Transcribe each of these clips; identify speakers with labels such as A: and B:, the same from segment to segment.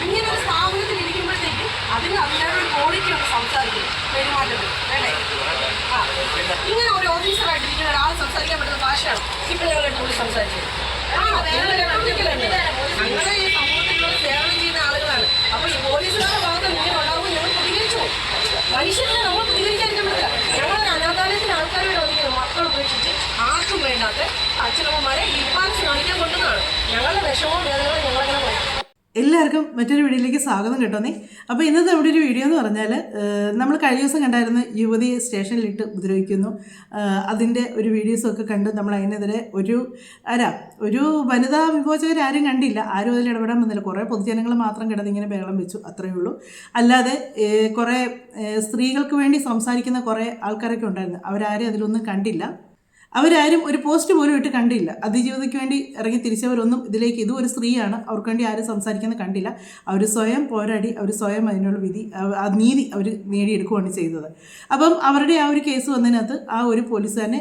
A: ഇങ്ങനൊരു സ്ഥാപനത്തിൽ ഇരിക്കുമ്പോഴത്തേക്ക് അതിന് അതിനൊരു ക്വാളിറ്റിയാണ് സംസാരിക്കുന്നത് പെരുമാറ്റത്തിൽ വേണ്ടേ. ഇങ്ങനെ ഒരു ഓഫീസറായിട്ടിരിക്കുന്ന ഒരാൾ സംസാരിക്കാൻ പറ്റുന്ന ഭാഷയാണ് ഇപ്പൊ ഞങ്ങളുടെ കൂടുതൽ സംസാരിച്ചത്. ഞങ്ങളെ ഈ സമൂഹത്തിലുള്ള സേവനം ചെയ്യുന്ന ആളുകളാണ്. അപ്പൊ ഈ പോലീസുകാരുടെ ഭാഗത്ത് ഇങ്ങനെ ഉണ്ടാകുമ്പോൾ ഞങ്ങൾ പ്രതികരിച്ചു. മനുഷ്യരെ നമ്മൾ പ്രതികരിക്കാതിരിക്കാൻ പറ്റില്ല. ഞങ്ങളൊരു അനാഥാലയത്തിന് ആൾക്കാരോട് ഒന്നിക്കുന്നത് മക്കൾ ഉപേക്ഷിച്ച് ആർക്കും വേണ്ടാത്ത അച്ഛനമ്മമാരെ ഇപ്പാൻസ് കാണിക്കാൻ കൊണ്ടുന്നതാണ്. ഞങ്ങളുടെ വിഷമവും വേദനകളും ഞങ്ങളങ്ങനെ പറയും.
B: എല്ലാവർക്കും മറ്റൊരു വീഡിയോയിലേക്ക് സ്വാഗതം കേട്ടോന്നേ. അപ്പോൾ ഇന്നത്തെ നമ്മുടെ ഒരു വീഡിയോ എന്ന് പറഞ്ഞാൽ നമ്മൾ കഴിഞ്ഞ ദിവസം കണ്ടായിരുന്ന യുവതിയെ സ്റ്റേഷനിലിട്ട് ഉപദ്രവിക്കുന്നു, അതിൻ്റെ ഒരു വീഡിയോസൊക്കെ കണ്ട് നമ്മൾ അതിനെതിരെ ഒരു വനിതാ വിമോചകരാരും കണ്ടില്ല, ആരും അതിൽ ഇടപെടാൻ വന്നില്ല. കുറേ പൊതുജനങ്ങൾ മാത്രം കിടന്നിങ്ങനെ ബഹളം വെച്ചു, അത്രയേ ഉള്ളൂ. അല്ലാതെ കുറേ സ്ത്രീകൾക്ക് വേണ്ടി സംസാരിക്കുന്ന കുറേ ആൾക്കാരൊക്കെ ഉണ്ടായിരുന്നു, അവരാരും അതിലൊന്നും കണ്ടില്ല. അവരാരും ഒരു പോസ്റ്റ് പോലും ഇട്ട് കണ്ടില്ല. അതിജീവിതയ്ക്ക് വേണ്ടി ഇറങ്ങി തിരിച്ചവരൊന്നും ഇതിലേക്ക്, ഇതും ഒരു സ്ത്രീയാണ്, അവർക്ക് വേണ്ടി ആരും സംസാരിക്കുന്നത് കണ്ടില്ല. അവർ സ്വയം പോരാടി, അവർ സ്വയം അതിനുള്ള നീതി അവർ നേടിയെടുക്കുകയാണ് ചെയ്തത്. അപ്പം അവരുടെ ആ ഒരു കേസ് വന്നതിനകത്ത് ആ ഒരു പോലീസുകാരനെ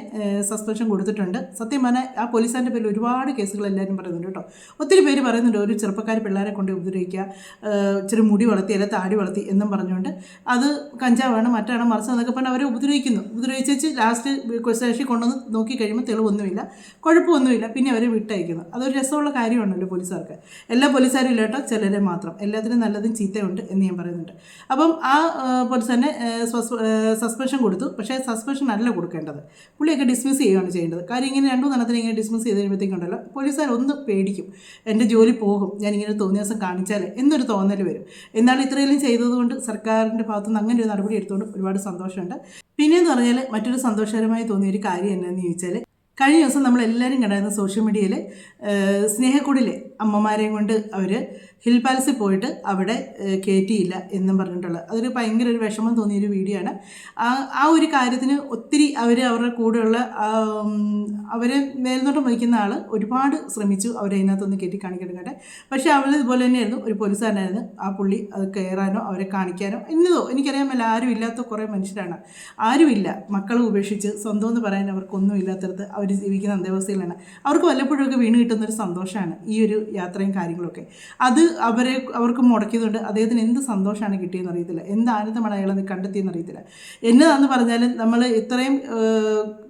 B: സസ്പെൻഷൻ കൊടുത്തിട്ടുണ്ട്. സത്യം പറഞ്ഞാൽ ആ പോലീസുകാരൻ്റെ പേരിൽ ഒരുപാട് കേസുകൾ എല്ലാവരും പറയുന്നുണ്ട് കേട്ടോ. ഒത്തിരി പേര് പറയുന്നുണ്ട്, ഒരു ചെറുപ്പക്കാർ പിള്ളേരെ കൊണ്ട് ഉപദ്രവിക്കുക, ഇച്ചിരി മുടി വളർത്തി അല്ല താടി വളർത്തി എന്നും പറഞ്ഞുകൊണ്ട് അത് കഞ്ചാവാണ് മറ്റാണ് മറിച്ച് എന്നൊക്കെ പറഞ്ഞ് അവരെ ഉപദ്രവിച്ച് ലാസ്റ്റ് സ്റ്റേഷനിൽ കൊണ്ടുവന്ന് നോക്കി കഴിയുമ്പോൾ തെളിവൊന്നുമില്ല, കുഴപ്പമൊന്നുമില്ല, പിന്നെ അവരെ വിട്ടയക്കുന്നു. അതൊരു രസമുള്ള കാര്യമാണല്ലോ പോലീസുകാർക്ക്. എല്ലാ പോലീസുകാരും ഇല്ല കേട്ടോ, ചിലരെ മാത്രം. എല്ലാത്തിനും നല്ലതും ചീത്തയുണ്ട് എന്ന് ഞാൻ പറയുന്നുണ്ട്. അപ്പം ആ പോലീസ് തന്നെ സസ്പെൻഷൻ കൊടുത്തു. പക്ഷേ സസ്പെൻഷൻ അല്ല കൊടുക്കേണ്ടത്, പുള്ളിയൊക്കെ ഡിസ്മിസ് ചെയ്യുകയാണ് ചെയ്യേണ്ടത്. കാര്യം ഇങ്ങനെ 2 നടത്തിന് ഇങ്ങനെ ഡിസ്മിസ് ചെയ്ത് കഴിയുമ്പോഴത്തേക്കുണ്ടല്ലോ പോലീസുകാർ ഒന്ന് പേടിക്കും, എൻ്റെ ജോലി പോകും, ഞാനിങ്ങനെ തോന്നിയ ദിവസം കാണിച്ചാൽ എന്നൊരു തോന്നൽ വരും. എന്നാൽ ഇത്രയെല്ലാം ചെയ്തതുകൊണ്ട് സർക്കാരിൻ്റെ ഭാഗത്തുനിന്ന് അങ്ങനെ ഒരു നടപടി എടുത്തുകൊണ്ട് ഒരുപാട് സന്തോഷമുണ്ട്. പിന്നെയെന്ന് പറഞ്ഞാൽ മറ്റൊരു സന്തോഷകരമായി തോന്നിയ ഒരു കാര്യം എന്നാന്ന് ചോദിച്ചാൽ, കഴിഞ്ഞ ദിവസം നമ്മളെല്ലാവരും കണ്ടായിരുന്നു സോഷ്യൽ മീഡിയയിൽ സ്നേഹക്കൂടിലെ അമ്മമാരെയും കൊണ്ട് അവർ ഹിൽ പാലസിൽ പോയിട്ട് അവിടെ കയറ്റിയില്ല എന്നും പറഞ്ഞിട്ടുള്ളത്. അതൊരു ഭയങ്കര ഒരു വിഷമം തോന്നിയൊരു വീഡിയോ ആണ്. ആ ഒരു കാര്യത്തിന് ഒത്തിരി അവരുടെ കൂടെയുള്ള അവരെ മേൽനോട്ടം വഹിക്കുന്ന ആൾ ഒരുപാട് ശ്രമിച്ചു അവരെ അതിനകത്തൊന്ന് കയറ്റി കാണിക്കട്ടെ. പക്ഷേ അവൾ ഇതുപോലെ തന്നെയായിരുന്നു, ഒരു പോലീസുകാരനായിരുന്നു. ആ പുള്ളി അത് കയറാനോ അവരെ കാണിക്കാനോ എന്നതോ എനിക്കറിയാമല്ല, ആരും ഇല്ലാത്ത കുറേ മനുഷ്യരാണ്, ആരുമില്ല, മക്കളെ ഉപേക്ഷിച്ച് സ്വന്തം എന്ന് പറയാൻ അവർക്കൊന്നും ഇല്ലാത്തടത്ത് അവർ ജീവിക്കുന്ന അന്തേവസ്ഥയിലാണ്. അവർക്ക് വല്ലപ്പോഴൊക്കെ വീണ് കിട്ടുന്നൊരു സന്തോഷമാണ് ഈ ഒരു യാത്രയും കാര്യങ്ങളൊക്കെ. അത് അവർക്ക് മുടക്കിയതുകൊണ്ട് അദ്ദേഹത്തിന് എന്ത് സന്തോഷമാണ് കിട്ടിയെന്ന് അറിയത്തില്ല, എന്ത് ആനന്ദമാണ് അയാളെ കണ്ടെത്തിയെന്ന് അറിയത്തില്ല. എന്നതാണെന്ന് പറഞ്ഞാലും നമ്മൾ ഇത്രയും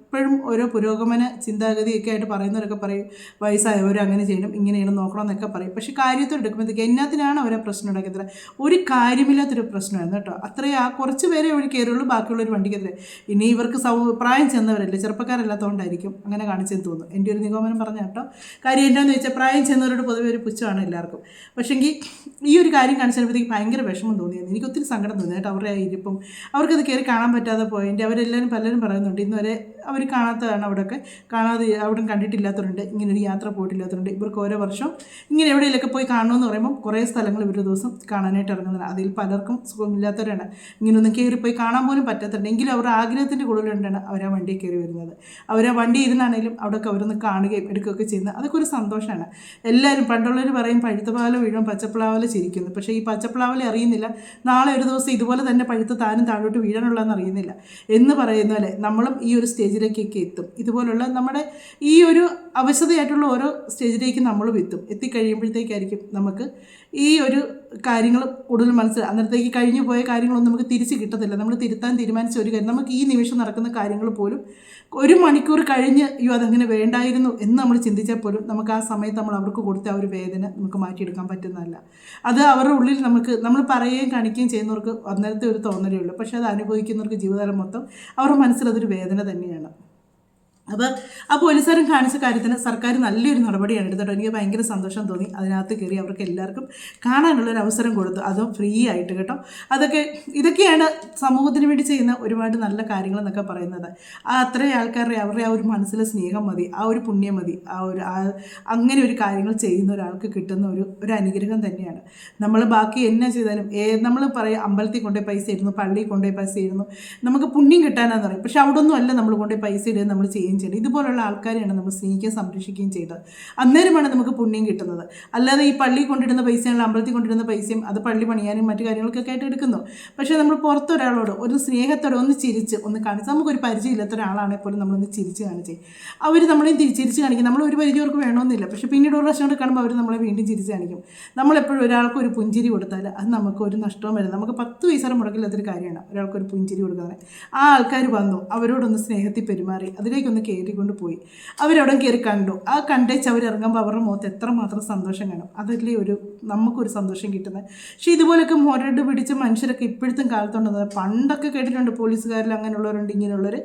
B: ഇപ്പോഴും ഓരോ പുരോഗമന ചിന്താഗതിയൊക്കെ ആയിട്ട് പറയുന്നവരൊക്കെ പറയും വയസ്സായവർ അങ്ങനെ ചെയ്യണം ഇങ്ങനെ ചെയ്യണം നോക്കണം എന്നൊക്കെ പറയും. പക്ഷേ കാര്യത്തോട് എടുക്കുമ്പോഴത്തേക്ക് എന്നാത്തിനാണ് അവരെ പ്രശ്നം ഉണ്ടാക്കിയത്? ഒരു കാര്യമില്ലാത്തൊരു പ്രശ്നമായിരുന്നു കേട്ടോ. അത്രയും കുറച്ച് പേരെ ഒരു കയറുള്ളൂ, ബാക്കിയുള്ളൊരു വണ്ടിക്കെതിരെ. ഇനി ഇവർക്ക് പ്രായം ചെന്നവരല്ലേ, ചെറുപ്പക്കാരല്ലാത്തതുകൊണ്ടായിരിക്കും അങ്ങനെ കാണിച്ചെന്ന് തോന്നുന്നു, എൻ്റെ ഒരു നിഗമനം പറഞ്ഞ കേട്ടോ. കാര്യം എന്താണെന്ന് വെച്ചാൽ പ്രായം ചെന്നവരോട് പൊതുവെ ഒരു പുച്ഛമാണ് എല്ലാവർക്കും. പക്ഷേങ്കിൽ ഈ ഒരു കാര്യം കാണിച്ചപ്പോഴത്തേക്ക് ഭയങ്കര വിഷമം തോന്നിയായിരുന്നു, എനിക്ക് ഒത്തിരി സങ്കടം തോന്നി കേട്ടോ. അവരുടെ ഇരിപ്പം അവർക്കത് കയറി കാണാൻ പറ്റാതെ പോയതിൻ്റെ അവരെല്ലാവരും പലരും പറയുന്നുണ്ട് ഇന്നുവരെ അവർ കാണാത്തതാണ്, അവിടെയൊക്കെ അവിടെ കണ്ടിട്ടില്ലാത്തവരുണ്ട്, ഇങ്ങനൊരു യാത്ര പോയിട്ടില്ലാത്തവരുണ്ട്. ഇവർക്ക് ഓരോ വർഷം ഇങ്ങനെ എവിടെയെങ്കിലൊക്കെ പോയി കാണണമെന്ന് പറയുമ്പോൾ കുറേ സ്ഥലങ്ങൾ ഇവർ ദിവസം കാണാനായിട്ട് ഇറങ്ങുന്നുണ്ട്. അതിൽ പലർക്കും സുഖമില്ലാത്തവരാണ്, ഇങ്ങനൊന്നും കയറിപ്പോയി കാണാൻ പോലും പറ്റാത്തതുണ്ട്. എങ്കിലും അവരുടെ ആഗ്രഹത്തിൻ്റെ കൂടുതലുണ്ടാണ് അവർ ആ വണ്ടിയിൽ കയറി വരുന്നത്. അവർ ആ വണ്ടി ഇരുന്നാണെങ്കിലും അവിടെയൊക്കെ അവരൊന്ന് കാണുകയും എടുക്കുകയൊക്കെ ചെയ്യുന്നത്, അതൊക്കെ ഒരു സന്തോഷമാണ്. എല്ലാവരും പണ്ടുള്ളവർ പറയും പഴുത്തപ്ലാവല വീഴും പച്ചപ്ലാവല ചിരിക്കുന്നു. പക്ഷേ ഈ പച്ചപ്ലാവല അറിയുന്നില്ല നാളെ ഒരു ദിവസം ഇതുപോലെ തന്നെ പഴുത്ത് താനും താഴോട്ട് വീഴാനുള്ളതെന്ന് അറിയുന്നില്ല എന്ന് പറയുന്ന പോലെ നമ്മളും ഈ ഒരു സ്റ്റേജിലേക്കൊക്കെ എത്തും. ഇതുപോലുള്ള നമ്മുടെ ഈ ഒരു അവശതയായിട്ടുള്ള ഓരോ സ്റ്റേജിലേക്ക് നമ്മളും എത്തിക്കഴിയുമ്പോഴത്തേക്കായിരിക്കും നമുക്ക് ഈ ഒരു കാര്യങ്ങൾ കൂടുതൽ അന്നേരത്തേക്ക് കഴിഞ്ഞു പോയ കാര്യങ്ങളൊന്നും നമുക്ക് തിരിച്ച് കിട്ടത്തില്ല. നമ്മൾ തിരുത്താൻ തീരുമാനിച്ച ഒരു കാര്യം നമുക്ക് ഈ നിമിഷം നടക്കുന്ന കാര്യങ്ങൾ പോലും 1 മണിക്കൂർ കഴിഞ്ഞ് അതങ്ങനെ വേണ്ടായിരുന്നു എന്ന് നമ്മൾ ചിന്തിച്ചാൽ പോലും നമുക്ക് ആ സമയത്ത് നമ്മൾ അവർക്ക് കൊടുത്ത ആ ഒരു വേദന നമുക്ക് മാറ്റിയെടുക്കാൻ പറ്റുന്നതല്ല. അത് അവരുടെ ഉള്ളിൽ നമ്മൾ പറയുകയും കാണിക്കുകയും ചെയ്യുന്നവർക്ക് അന്നേരത്തെ ഒരു തോന്നലേ ഉള്ളൂ. പക്ഷേ അത് അനുഭവിക്കുന്നവർക്ക് ജീവിതകാലം മൊത്തം അവരുടെ മനസ്സിലതൊരു വേദന തന്നെയാണ്. അപ്പോൾ ആ പോലീസുകാരൻ കാണിച്ച കാര്യത്തിന് സർക്കാർ നല്ലൊരു നടപടിയാണ് എടുത്തിട്ട് എനിക്ക് ഭയങ്കര സന്തോഷം തോന്നി. അതിനകത്ത് കയറി അവർക്ക് എല്ലാവർക്കും കാണാനുള്ളൊരു അവസരം കൊടുത്തു, അതും ഫ്രീ ആയിട്ട് കേട്ടോ. ഇതൊക്കെയാണ് സമൂഹത്തിന് വേണ്ടി ചെയ്യുന്ന ഒരുപാട് നല്ല കാര്യങ്ങളെന്നൊക്കെ പറയുന്നത്. അത്രയും ആൾക്കാരുടെ അവരുടെ ആ ഒരു മനസ്സിലെ സ്നേഹം മതി, ആ ഒരു പുണ്യം മതി, അങ്ങനെ ഒരു കാര്യങ്ങൾ ചെയ്യുന്ന ഒരാൾക്ക് കിട്ടുന്ന ഒരു അനുഗ്രഹം തന്നെയാണ്. നമ്മൾ ബാക്കി എന്നാ ചെയ്താലും നമ്മൾ പറയും അമ്പലത്തിൽ കൊണ്ടുപോയി പൈസ ഇടുന്നു, പള്ളിയിൽ കൊണ്ടുപോയി പൈസ ഇടുന്നു, നമുക്ക് പുണ്യം കിട്ടാനാന്ന് പറയും. പക്ഷെ അവിടെ ഒന്നും അല്ല നമ്മൾ കൊണ്ടുപോയി പൈസ ഇടുക, നമ്മൾ ചെയ്യുകയും ചെയ്യണം. ഇതുപോലുള്ള ആൾക്കാരെയാണ് നമ്മൾ സ്നേഹിക്കുകയും സംരക്ഷിക്കുകയും ചെയ്തത്. അന്നേരമാണ് നമുക്ക് പുണ്യം കിട്ടുന്നത്. അല്ലാതെ ഈ പള്ളിയിൽ കൊണ്ടിടുന്ന പൈസയാണെങ്കിൽ അമ്പലത്തിൽ കൊണ്ടിടുന്ന പൈസയും അത് പള്ളി പണിയാനും മറ്റു കാര്യങ്ങൾക്കൊക്കെ ആയിട്ട് എടുക്കുന്നു. പക്ഷേ നമ്മൾ പുറത്തൊരാളോട് ഒരു സ്നേഹത്തോടെ ഒന്ന് ചിരിച്ച് ഒന്ന് കാണിച്ച്, നമുക്കൊരു പരിചയമില്ലാത്ത ഒരാളാണെങ്കിൽ പോലും നമ്മളൊന്ന് ചിരിച്ച് കാണിച്ച് അവർ നമ്മളെയും ചിരിച്ച് കാണിക്കും. നമ്മൾ ഒരു പരിചയം അവർക്ക് വേണമെന്നില്ല, പക്ഷേ പിന്നീട് ഒരു പ്രാവശ്യം കൊണ്ട് കാണുമ്പോൾ അവർ നമ്മളെ വീണ്ടും ചിരിച്ച് കാണിക്കും. നമ്മളെപ്പോഴും ഒരാൾക്ക് ഒരു പുഞ്ചിരി കൊടുത്താൽ അത് നമുക്ക് ഒരു നഷ്ടവും വരും. നമുക്ക് 10 പൈസ മുടക്കില്ലാത്തൊരു കാര്യമാണ് ഒരാൾക്കൊരു പുഞ്ചിരി കൊടുക്കുന്നത്. ആ ആൾക്കാർ വന്നു, അവരോടൊന്ന് സ്നേഹത്തിൽ പെരുമാറി അതിലേക്കൊന്ന് കയറിക്കൊണ്ട് പോയി. അവരവിടെ കയറി കണ്ടു. ആ കണ്ടേച്ച് അവരിറങ്ങുമ്പോൾ അവരുടെ മുഖത്ത് എത്രമാത്രം സന്തോഷം കാണും. അതല്ലേ നമുക്കൊരു സന്തോഷം കിട്ടുന്നത്. പക്ഷേ ഇതുപോലൊക്കെ മുരട് പിടിച്ച മനുഷ്യരൊക്കെ ഇപ്പോഴത്തെ കാലത്തുണ്ടെന്നത്. പണ്ടൊക്കെ കേട്ടിട്ടുണ്ട് പോലീസുകാരിൽ അങ്ങനെയുള്ളവരുണ്ട്, ഇങ്ങനെയുള്ളവർ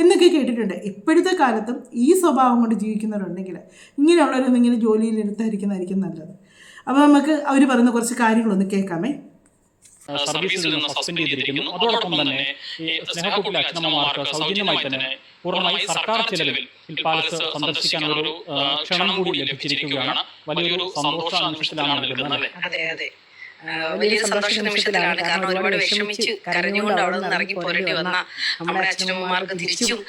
B: എന്നൊക്കെ കേട്ടിട്ടുണ്ട്. ഇപ്പോഴത്തെ കാലത്തും ഈ സ്വഭാവം കൊണ്ട് ജീവിക്കുന്നവരുണ്ടെങ്കിൽ ഇങ്ങനെയുള്ളവരൊന്നും ഇങ്ങനെ ജോലിയിൽ എടുത്തായിരിക്കുന്നതായിരിക്കും നല്ലത്. അപ്പോൾ നമുക്ക് അവർ പറയുന്ന കുറച്ച് കാര്യങ്ങളൊന്ന് കേൾക്കാമേ.
C: സർവീസിൽ നിന്ന് സസ്പെൻഡ് ചെയ്തിരിക്കുന്നു. അതോടൊപ്പം തന്നെ ഈ സ്നേഹക്കൂട്ടിലെ അച്ഛനമ്മമാർക്ക് സൗജന്യമായി തന്നെ പൂർണ്ണമായി സർക്കാർ ചെലവിൽ ഹിൽ പാലസ് സന്ദർശിക്കാനൊരു ക്ഷണം കൂടി ലഭിച്ചിരിക്കുകയാണ്. വലിയൊരു സന്തോഷ നിമിഷത്തിലാണ് നിൽക്കുന്നത്.
A: അതെ, വലിയ സന്തോഷ നിമിഷത്തിലാണ്. കാരണം ഒരുപാട് വിഷമിച്ച് കരഞ്ഞുകൊണ്ട് അവിടെ നിന്ന് ഇറങ്ങി പോരേണ്ടി വന്ന നമ്മുടെ അച്ഛനമ്മമാർക്ക് തിരിച്ചും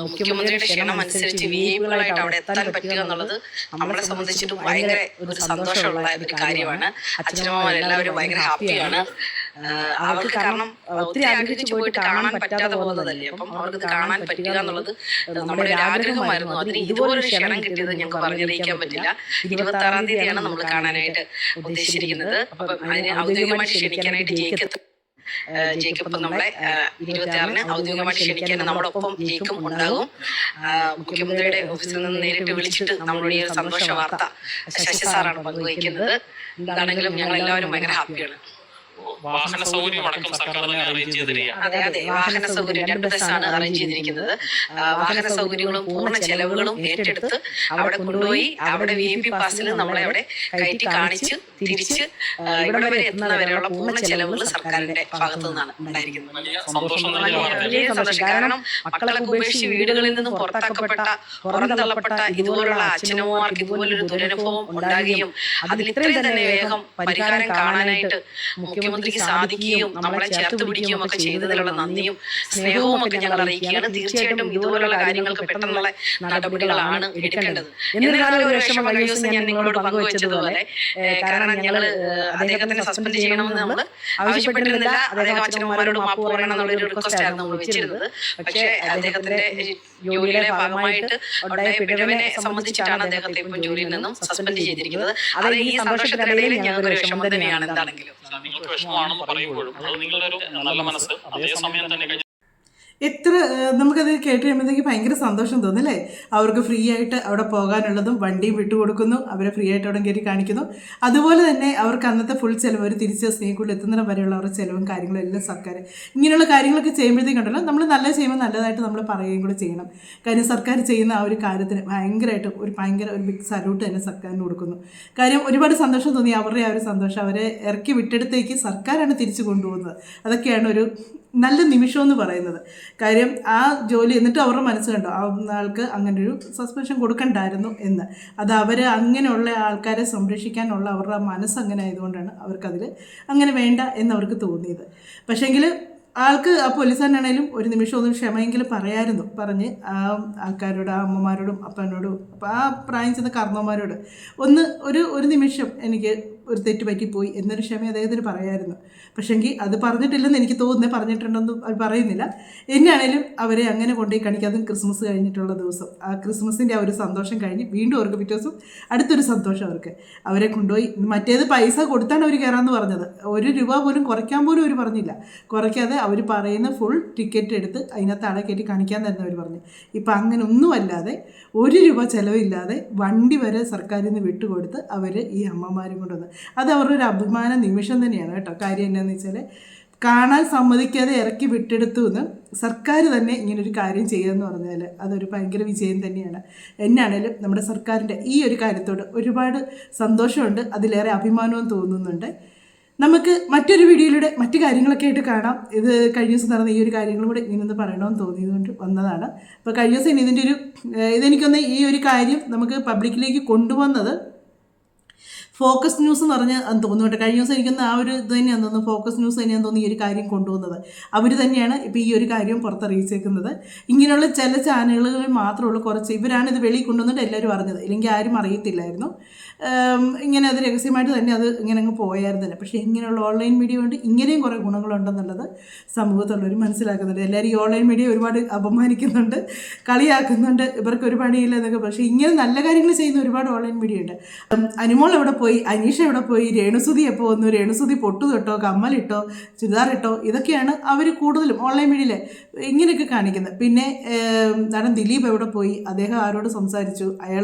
A: മുഖ്യമന്ത്രിയുടെ ക്ഷണം അനുസരിച്ച് വിഐപികളായിട്ട് അവിടെ എത്താൻ പറ്റുക എന്നുള്ളത് നമ്മളെ സംബന്ധിച്ചിട്ട് ഭയങ്കര ഒരു സന്തോഷമുള്ള ഒരു കാര്യമാണ്. അച്ഛനമ്മമാരെല്ലാവരും ഭയങ്കര ഹാപ്പിയാണ്. അവർക്ക് കാരണം ഒത്തിരി ആഗ്രഹിച്ചു പോയിട്ട് കാണാൻ പറ്റാതെ പോകുന്നതല്ലേ. അപ്പം അവർക്ക് കാണാൻ പറ്റുക എന്നുള്ളത് നമ്മുടെ ഒരു ആഗ്രഹമായിരുന്നു. അതിന് ഇതുപോലൊരു ക്ഷണം കിട്ടിയത് ഞങ്ങൾക്ക് പറഞ്ഞറിയിക്കാൻ പറ്റില്ല. 26-ാം തീയതിയാണ് നമ്മൾ കാണാനായിട്ട് ഉദ്ദേശിച്ചിരിക്കുന്നത്. അപ്പം അതിന് ഔദ്യോഗികമായിട്ട് ക്ഷണിക്കാനായിട്ട് ജേക്കബ് നമ്മളെ 26-ന് ഔദ്യോഗികമായിട്ട് ക്ഷണിക്കാൻ നമ്മളൊപ്പം ജേക്കും ഉണ്ടാകും. മുഖ്യമന്ത്രിയുടെ ഓഫീസിൽ നിന്ന് നേരിട്ട് വിളിച്ചിട്ട് നമ്മളോട് ഈ ഒരു സന്തോഷ വാർത്ത ശശി സാറാണ് പങ്കുവയ്ക്കുന്നത്. എന്താണെങ്കിലും ഞങ്ങൾ എല്ലാവരും ഭയങ്കര ഹാപ്പിയാണ്.
C: വാഹന സൗകര്യം അടക്കം സർക്കാർ തന്നെ അറേഞ്ച് ചെയ്തിരിക്കുകയാണ്.
A: അതെ, വാഹന സൗകര്യം 2 ബസ്സാണ് അറേഞ്ച് ചെയ്തിരിക്കുന്നത്. വാഹന സൗകര്യങ്ങളും പൂർണ്ണ ചെലവുകളും ഏറ്റെടുത്ത് അവിടെ കൊണ്ടുപോയി അവിടെ VIP പാസിൽ നമ്മളെ അവിടെ കയറ്റി കാണിച്ച് തിരിച്ച് ഇവിടെ വരെ എത്തുന്നവരെയുള്ള പൂർണ്ണ ചെലവുകൾ സർക്കാരിന്റെ ഭാഗത്തു നിന്നാണ് ഉണ്ടായിരിക്കുന്നത്.
C: വലിയ സന്തോഷം
A: വലിയ സന്തോഷം. കാരണം മക്കളൊക്കെ ഉപേക്ഷിച്ച് വീടുകളിൽ നിന്നും പുറന്തള്ളപ്പെട്ട ഇതുപോലുള്ള അച്ഛനമ്മമാർക്ക് ഇതുപോലൊരു ദുരനുഭവം ഉണ്ടാകുകയും അതിൽ ഇത്രയും തന്നെ വേഗം പരിഹാരം കാണാനായിട്ട് മുഖ്യമന്ത്രിക്ക് സാധിക്കുകയും നമ്മളെ ചേർത്ത് പിടിക്കുകയും ഒക്കെ ചെയ്തതിലുള്ള നന്ദിയും സ്നേഹവും ഒക്കെ ഞങ്ങൾ അറിയിക്കുകയാണ്. തീർച്ചയായിട്ടും ഇതുപോലുള്ള കാര്യങ്ങൾക്ക് പെട്ടെന്നുള്ള നടപടികളാണ് എടുക്കേണ്ടത്. എന്നിരുന്നാലും ഒരു വിഷമം കഴിഞ്ഞ ദിവസം ഞാൻ നിങ്ങളോട് പങ്കുവച്ചതുപോലെ, കാരണം ഞങ്ങൾ അദ്ദേഹത്തിനെ സസ്പെൻഡ് ചെയ്യണമെന്ന് നമ്മൾ ആവശ്യപ്പെട്ടിരുന്നില്ല. അദ്ദേഹം അച്ഛനമ്മമാരോട് മാപ്പ് പറയണം എന്നുള്ളൊരു റിക്വസ്റ്റ് ആയിരുന്നു നമ്മൾ വെച്ചിരുന്നത്. പക്ഷേ അദ്ദേഹത്തിന്റെ ജോലിയുടെ ഭാഗമായിട്ട് ഉണ്ടായ പിഴവിനെ സംബന്ധിച്ചിട്ടാണ് അദ്ദേഹത്തെ ഇപ്പോൾ ജോലിയിൽ നിന്നും സസ്പെൻഡ് ചെയ്തിരിക്കുന്നത്. അത് ഈ സന്തോഷത്തിനിടയിൽ ഞങ്ങൾക്കൊരു വിഷമം തന്നെയാണ്. എന്താണെങ്കിലും
C: നിങ്ങൾക്ക് വിഷമമാണെന്ന് പറയുമ്പോഴും അത് നിങ്ങളുടെ ഒരു നല്ല മനസ്സ് അതേസമയം തന്നെ
B: എത്ര നമുക്കത് കേട്ട് കഴിയുമ്പോഴത്തേക്ക് ഭയങ്കര സന്തോഷം തോന്നുന്നല്ലേ. അവർക്ക് ഫ്രീ ആയിട്ട് അവിടെ പോകാനുള്ളതും വണ്ടിയും വിട്ടുകൊടുക്കുന്നു, അവരെ ഫ്രീ ആയിട്ട് അവിടെ കയറി കാണിക്കുന്നു. അതുപോലെ തന്നെ അവർക്ക് അന്നത്തെ ഫുൾ ചിലവ് ഒരു തിരിച്ച് സ്നേഹക്കുള്ളിൽ എത്തുന്നിടം വരെയുള്ള അവരുടെ ചിലവും കാര്യങ്ങളും എല്ലാം സർക്കാർ ഇങ്ങനെയുള്ള കാര്യങ്ങളൊക്കെ ചെയ്യുമ്പോഴത്തേക്കുണ്ടല്ലോ, നമ്മൾ നല്ല ചെയ്യുമ്പോൾ നല്ലതായിട്ട് നമ്മൾ പറയുകയും കൂടെ ചെയ്യണം. കാര്യം സർക്കാർ ചെയ്യുന്ന ആ ഒരു കാര്യത്തിന് ഭയങ്കരമായിട്ട് ഒരു ബിഗ് സല്യൂട്ട് തന്നെ സർക്കാരിന് കൊടുക്കുന്നു. കാര്യം ഒരുപാട് സന്തോഷം തോന്നി. അവരുടെ ആ ഒരു സന്തോഷം അവരെ ഇറക്കി വിട്ടെടുത്തേക്ക് സർക്കാരാണ് തിരിച്ചു കൊണ്ടുപോകുന്നത്. അതൊക്കെയാണ് ഒരു നല്ല നിമിഷം എന്ന് പറയുന്നത്. കാര്യം ആ ജോലി എന്നിട്ട് അവരുടെ മനസ്സ് കണ്ടോ ആ ആൾക്ക് അങ്ങനെ ഒരു സസ്പെൻഷൻ കൊടുക്കണ്ടായിരുന്നു എന്ന്. അത് അവർ അങ്ങനെയുള്ള ആൾക്കാരെ സംരക്ഷിക്കാനുള്ള അവരുടെ മനസ്സ് അങ്ങനെ ആയതുകൊണ്ടാണ് അവർക്കതിൽ അങ്ങനെ വേണ്ട എന്നവർക്ക് തോന്നിയത്. പക്ഷേങ്കിൽ ആൾക്ക് ആ പോലീസുകാരനാണേലും ഒരു നിമിഷം ഒന്നും ക്ഷമയെങ്കിലും പറഞ്ഞ് ആ ആൾക്കാരോട്, ആ അമ്മമാരോടും അപ്പനോടും ആ പ്രായം ചെന്ന കാരണവന്മാരോട് ഒരു നിമിഷം എനിക്ക് ഒരു തെറ്റ് പറ്റിപ്പോയി എന്നൊരു ക്ഷമ അദ്ദേഹത്തിന് പറയായിരുന്നു. പക്ഷേങ്കിൽ അത് പറഞ്ഞിട്ടില്ലെന്ന് എനിക്ക് തോന്നുന്നത്, പറഞ്ഞിട്ടുണ്ടെന്ന് അത് പറയുന്നില്ല. എന്നാണേലും അവരെ അങ്ങനെ കൊണ്ടുപോയി കാണിക്കാതെ ക്രിസ്മസ് കഴിഞ്ഞിട്ടുള്ള ദിവസം ആ ക്രിസ്മസിൻ്റെ ആ ഒരു സന്തോഷം കഴിഞ്ഞ് വീണ്ടും അവർക്ക് പിറ്റേ ദിവസം അടുത്തൊരു സന്തോഷം അവരെ കൊണ്ടുപോയി. മറ്റേത് പൈസ കൊടുത്താണ് അവർ കയറാമെന്ന് പറഞ്ഞത്. 1 രൂപ പോലും കുറയ്ക്കാൻ പോലും അവർ പറഞ്ഞില്ല. കുറയ്ക്കാതെ അവർ പറയുന്ന ഫുൾ ടിക്കറ്റ് എടുത്ത് അതിനകത്ത് ആളെ കയറ്റി കാണിക്കാൻ തന്നെ അവർ പറഞ്ഞു. ഇപ്പം അങ്ങനെ ഒന്നുമല്ലാതെ 1 രൂപ ചിലവില്ലാതെ വണ്ടി വരെ സർക്കാരിൽ നിന്ന് വിട്ടുകൊടുത്ത് അവർ ഈ അമ്മമാരും കൊണ്ടുവന്ന് അത് അവരുടെ ഒരു അഭിമാന നിമിഷം തന്നെയാണ് കേട്ടോ. കാര്യം എന്നാന്ന് വെച്ചാൽ കാണാൻ സമ്മതിക്കാതെ ഇറക്കി വിട്ടെടുത്തു എന്ന് സർക്കാർ തന്നെ ഇങ്ങനൊരു കാര്യം ചെയ്യുമെന്ന് പറഞ്ഞാൽ അതൊരു ഭയങ്കര വിജയം തന്നെയാണ്. എന്നാണേലും നമ്മുടെ സർക്കാരിൻ്റെ ഈ ഒരു കാര്യത്തോട് ഒരുപാട് സന്തോഷമുണ്ട്, അതിലേറെ അഭിമാനവും തോന്നുന്നുണ്ട്. നമുക്ക് മറ്റൊരു വീഡിയോയിലൂടെ മറ്റു കാര്യങ്ങളൊക്കെ ആയിട്ട് കാണാം. ഇത് കഴിഞ്ഞ ദിവസം നടന്ന ഈ ഒരു കാര്യങ്ങളും കൂടെ ഇങ്ങനൊന്ന് പറയണമെന്ന് തോന്നിയതുകൊണ്ട് വന്നതാണ്. അപ്പോൾ കഴിഞ്ഞ ദിവസം ഇതിൻ്റെ ഒരു ഇതെനിക്കൊന്ന് ഈ ഒരു കാര്യം നമുക്ക് പബ്ലിക്കിലേക്ക് കൊണ്ടുവന്നത് ഫോക്കസ് ന്യൂസ് എന്ന് പറഞ്ഞ് തോന്നുന്നു കേട്ടോ. കഴിഞ്ഞ ദിവസം എനിക്കൊന്ന് ആ ഒരു ഇത് തന്നെയാണെന്ന് തോന്നുന്നു, ഫോക്കസ് ന്യൂസ് തന്നെയാണെന്ന് തോന്നുന്നു ഈ ഒരു കാര്യം കൊണ്ടുവന്നത്. അവർ തന്നെയാണ് ഇപ്പോൾ ഈ ഒരു കാര്യം പുറത്തറിയിച്ചേക്കുന്നത്. ഇങ്ങനെയുള്ള ചില ചാനലുകളിൽ മാത്രമുള്ള കുറച്ച് ഇവരാണ് ഇത് വെളിയിൽ കൊണ്ടുവന്നിട്ട് എല്ലാവരും അറിഞ്ഞത്, ഇല്ലെങ്കിൽ ആരും അറിയത്തില്ലായിരുന്നു. ഇങ്ങനെ അത് രഹസ്യമായിട്ട് തന്നെ അത് ഇങ്ങനെ അങ്ങ് പോയായിരുന്നില്ല. പക്ഷേ ഇങ്ങനെയുള്ള ഓൺലൈൻ മീഡിയ കൊണ്ട് ഇങ്ങനെയും കുറേ ഗുണങ്ങളുണ്ടെന്നുള്ളത് സമൂഹത്തുള്ളവർ മനസ്സിലാക്കുന്നുണ്ട്. എല്ലാവരും ഈ ഓൺലൈൻ മീഡിയ ഒരുപാട് അപമാനിക്കുന്നുണ്ട്, കളിയാക്കുന്നുണ്ട്, ഇവർക്ക് ഒരു പണിയില്ല എന്നൊക്കെ. പക്ഷേ ഇങ്ങനെ നല്ല കാര്യങ്ങൾ ചെയ്യുന്ന ഒരുപാട് ഓൺലൈൻ മീഡിയ ഉണ്ട്. അനുമോൾ എവിടെ പോയി, അനീഷ എവിടെ പോയി, രേണുസുതി എപ്പോൾ വന്നു, രേണുസുതി പൊട്ടു തൊട്ടോ കമ്മലിട്ടോ ചുരിദാറിട്ടോ, ഇതൊക്കെയാണ് അവർ കൂടുതലും ഓൺലൈൻ മീഡിയയിൽ ഇങ്ങനെയൊക്കെ കാണിക്കുന്നത്. പിന്നെ നടൻ ദിലീപ് എവിടെ പോയി, അദ്ദേഹം ആരോട് സംസാരിച്ചു, അയാൾ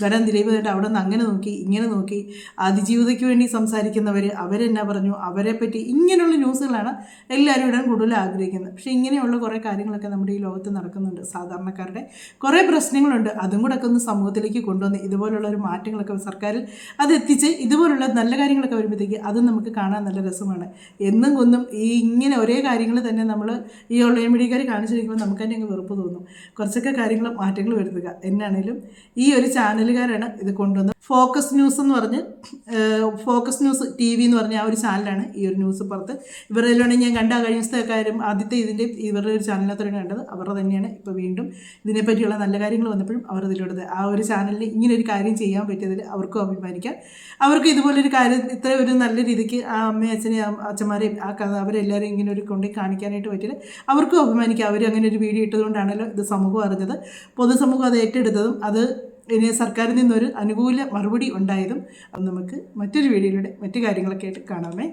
B: നടൻ ദിലീപ് അവിടെ നിന്ന് അങ്ങനെ നോക്കി ഇങ്ങനെ നോക്കി, അതിജീവിതയ്ക്ക് വേണ്ടി സംസാരിക്കുന്നവർ അവരെന്നാ പറഞ്ഞു, അവരെ പറ്റി ഇങ്ങനെയുള്ള ന്യൂസുകളാണ് എല്ലാവരും ഇടാൻ കൂടുതൽ ആഗ്രഹിക്കുന്നത്. പക്ഷേ ഇങ്ങനെയുള്ള കുറേ കാര്യങ്ങളൊക്കെ നമ്മുടെ ഈ ലോകത്ത് നടക്കുന്നുണ്ട്. സാധാരണക്കാരുടെ കുറേ പ്രശ്നങ്ങളുണ്ട്, അതും കൂടെ ഒക്കെ ഒന്ന് സമൂഹത്തിലേക്ക് കൊണ്ടുവന്ന് ഇതുപോലുള്ള ഒരു മാറ്റങ്ങളൊക്കെ സർക്കാരിൽ അതെത്തിച്ച് ഇതുപോലുള്ള നല്ല കാര്യങ്ങളൊക്കെ വരുമ്പോഴത്തേക്ക് അത് നമുക്ക് കാണാൻ നല്ല രസമാണ്. എന്നും കൊന്നും ഈ ഇങ്ങനെ ഒരേ കാര്യങ്ങൾ തന്നെ നമ്മൾ ഈ ഓൺലൈൻ മീഡിയക്കാർ കാണിച്ചിരിക്കുമ്പോൾ നമുക്ക് തന്നെ അങ്ങ് വെറുപ്പ് തോന്നും. കുറച്ചൊക്കെ കാര്യങ്ങൾ മാറ്റങ്ങൾ വരുത്തുക. എന്നാണേലും ഈ ഒരു ചാനലുകാരാണ് ഇത് കൊണ്ടുവന്ന് ഫോക്കസ് ന്യൂസ് എന്ന് പറഞ്ഞ് ഫോക്കസ് ന്യൂസ് TV എന്ന് പറഞ്ഞ ആ ഒരു ചാനലാണ് ഈ ഒരു ന്യൂസ് പുറത്ത്. ഇവരെല്ലാം ഞാൻ കണ്ട കഴിഞ്ഞ ദിവസത്തെ കാര്യം ആദ്യത്തെ ഇതിൻ്റെ ഇവരുടെ ഒരു ചാനലിനകത്താണ് കണ്ടത്. അവരുടെ തന്നെയാണ് ഇപ്പോൾ വീണ്ടും ഇതിനെപ്പറ്റിയുള്ള നല്ല കാര്യങ്ങൾ വന്നപ്പോഴും അവർ ഇതിലൂടെ ആ ഒരു ചാനലിൽ ഇങ്ങനെ ഒരു കാര്യം ചെയ്യാൻ പറ്റിയതിൽ അവർക്കും അഭിമാനിക്കാം. അവർക്ക് ഇതുപോലൊരു കാര്യം ഇത്ര ഒരു നല്ല രീതിക്ക് ആ അമ്മയും അച്ഛനെയും അച്ഛന്മാരെയും ആ അവരെല്ലാവരും ഇങ്ങനെ ഒരു കൊണ്ടു കാണിക്കാനായിട്ട് പറ്റിയത് അവർക്കും അഭിമാനിക്കാം. അവർ അങ്ങനെ ഒരു വീഡിയോ ഇട്ടതുകൊണ്ടാണല്ലോ ഇത് സമൂഹം അറിഞ്ഞത്, പൊതുസമൂഹം അത് ഏറ്റെടുത്തതും അത് ഇനി സർക്കാരിൽ നിന്നൊരു അനുകൂല മറുപടി ഉണ്ടായതും. നമുക്ക് മറ്റൊരു വീഡിയോയിലൂടെ മറ്റു കാര്യങ്ങളൊക്കെ ആയിട്ട് കാണാമേ.